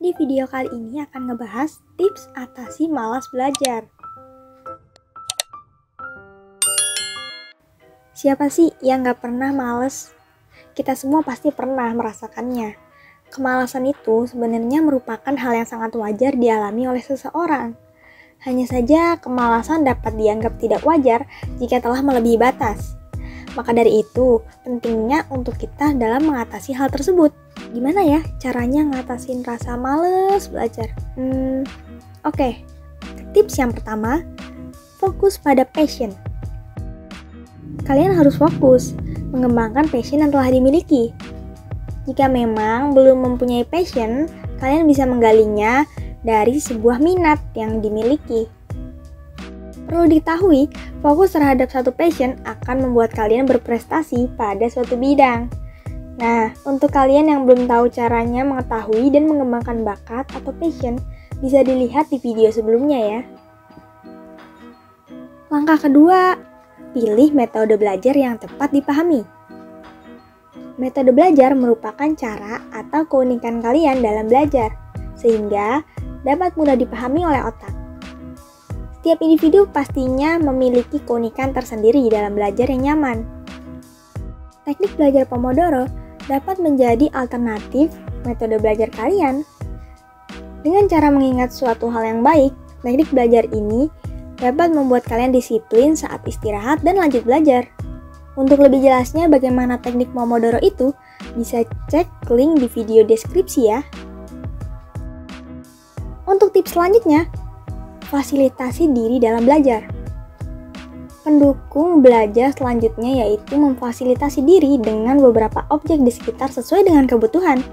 Di video kali ini akan ngebahas tips atasi malas belajar. Siapa sih yang gak pernah males? Kita semua pasti pernah merasakannya. Kemalasan itu sebenarnya merupakan hal yang sangat wajar dialami oleh seseorang. Hanya saja kemalasan dapat dianggap tidak wajar jika telah melebihi batas. Maka dari itu, pentingnya untuk kita dalam mengatasi hal tersebut. Gimana ya caranya ngatasin rasa males belajar? Oke. Tips yang pertama, fokus pada passion. Kalian harus fokus mengembangkan passion yang telah dimiliki. Jika memang belum mempunyai passion, kalian bisa menggalinya dari sebuah minat yang dimiliki. Perlu diketahui, fokus terhadap satu passion akan membuat kalian berprestasi pada suatu bidang. Nah, untuk kalian yang belum tahu caranya mengetahui dan mengembangkan bakat atau passion, bisa dilihat di video sebelumnya ya. Langkah kedua, pilih metode belajar yang tepat dipahami. Metode belajar merupakan cara atau keunikan kalian dalam belajar, sehingga dapat mudah dipahami oleh otak. Setiap individu pastinya memiliki keunikan tersendiri dalam belajar yang nyaman. Teknik belajar Pomodoro dapat menjadi alternatif metode belajar kalian. Dengan cara mengingat suatu hal yang baik, teknik belajar ini dapat membuat kalian disiplin saat istirahat dan lanjut belajar. Untuk lebih jelasnya bagaimana teknik Pomodoro itu, bisa cek link di video deskripsi ya. Untuk tips selanjutnya, fasilitasi diri dalam belajar. Pendukung belajar selanjutnya yaitu memfasilitasi diri dengan beberapa objek di sekitar sesuai dengan kebutuhan,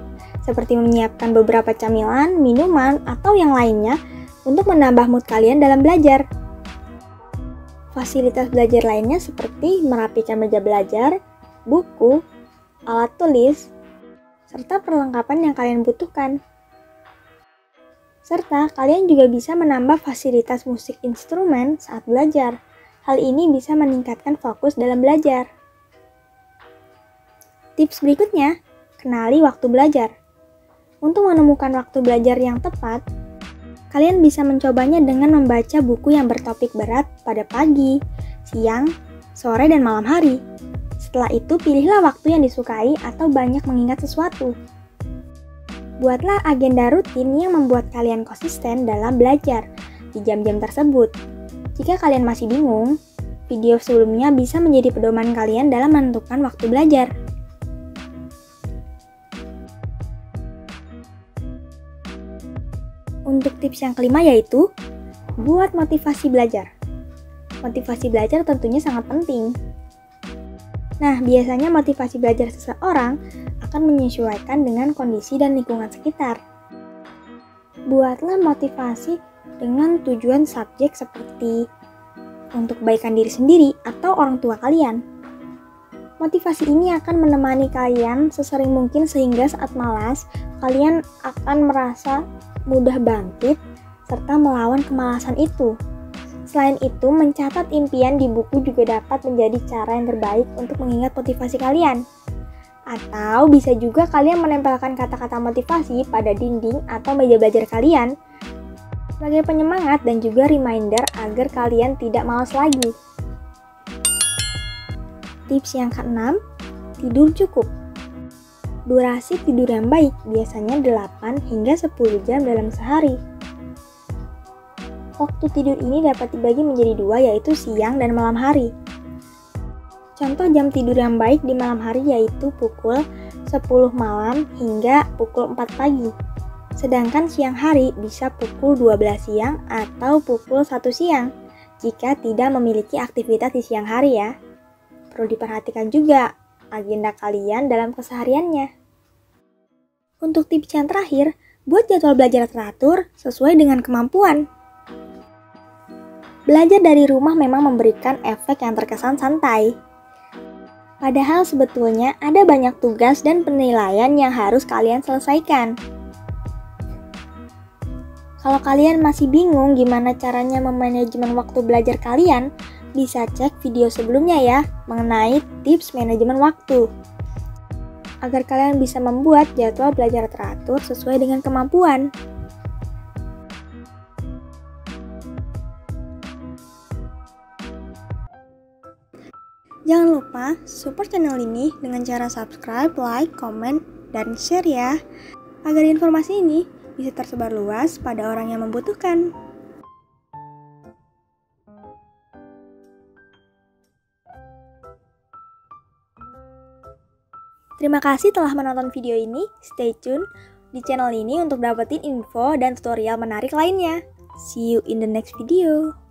seperti menyiapkan beberapa camilan, minuman, atau yang lainnya untuk menambah mood kalian dalam belajar. Fasilitas belajar lainnya seperti merapikan meja belajar, buku, alat tulis, serta perlengkapan yang kalian butuhkan. Serta kalian juga bisa menambah fasilitas musik instrumen saat belajar. Hal ini bisa meningkatkan fokus dalam belajar. Tips berikutnya, kenali waktu belajar. Untuk menemukan waktu belajar yang tepat, kalian bisa mencobanya dengan membaca buku yang bertopik berat pada pagi, siang, sore, dan malam hari. Setelah itu, pilihlah waktu yang disukai atau banyak mengingat sesuatu. Buatlah agenda rutin yang membuat kalian konsisten dalam belajar di jam-jam tersebut. Jika kalian masih bingung, video sebelumnya bisa menjadi pedoman kalian dalam menentukan waktu belajar. Untuk tips yang kelima yaitu, buat motivasi belajar. Motivasi belajar tentunya sangat penting. Nah, biasanya motivasi belajar seseorang akan menyesuaikan dengan kondisi dan lingkungan sekitar. Buatlah motivasi dengan tujuan subjek seperti untuk kebaikan diri sendiri atau orang tua kalian. Motivasi ini akan menemani kalian sesering mungkin sehingga saat malas, kalian akan merasa mudah bangkit serta melawan kemalasan itu. Selain itu, mencatat impian di buku juga dapat menjadi cara yang terbaik untuk mengingat motivasi kalian. Atau bisa juga kalian menempelkan kata-kata motivasi pada dinding atau meja belajar kalian sebagai penyemangat dan juga reminder agar kalian tidak malas lagi. Tips yang keenam, tidur cukup. Durasi tidur yang baik biasanya 8 hingga 10 jam dalam sehari. Waktu tidur ini dapat dibagi menjadi dua yaitu siang dan malam hari. Contoh jam tidur yang baik di malam hari yaitu pukul 10 malam hingga pukul 4 pagi. Sedangkan siang hari bisa pukul 12 siang atau pukul 1 siang jika tidak memiliki aktivitas di siang hari ya. Perlu diperhatikan juga agenda kalian dalam kesehariannya. Untuk tips yang terakhir, buat jadwal belajar teratur sesuai dengan kemampuan. Belajar dari rumah memang memberikan efek yang terkesan santai. Padahal sebetulnya ada banyak tugas dan penilaian yang harus kalian selesaikan. Kalau kalian masih bingung gimana caranya memanajemen waktu belajar kalian, bisa cek video sebelumnya ya mengenai tips manajemen waktu. agar kalian bisa membuat jadwal belajar teratur sesuai dengan kemampuan. Jangan lupa support channel ini dengan cara subscribe, like, komen, dan share ya, agar informasi ini bisa tersebar luas pada orang yang membutuhkan. Terima kasih telah menonton video ini. Stay tune di channel ini untuk dapetin info dan tutorial menarik lainnya. See you in the next video.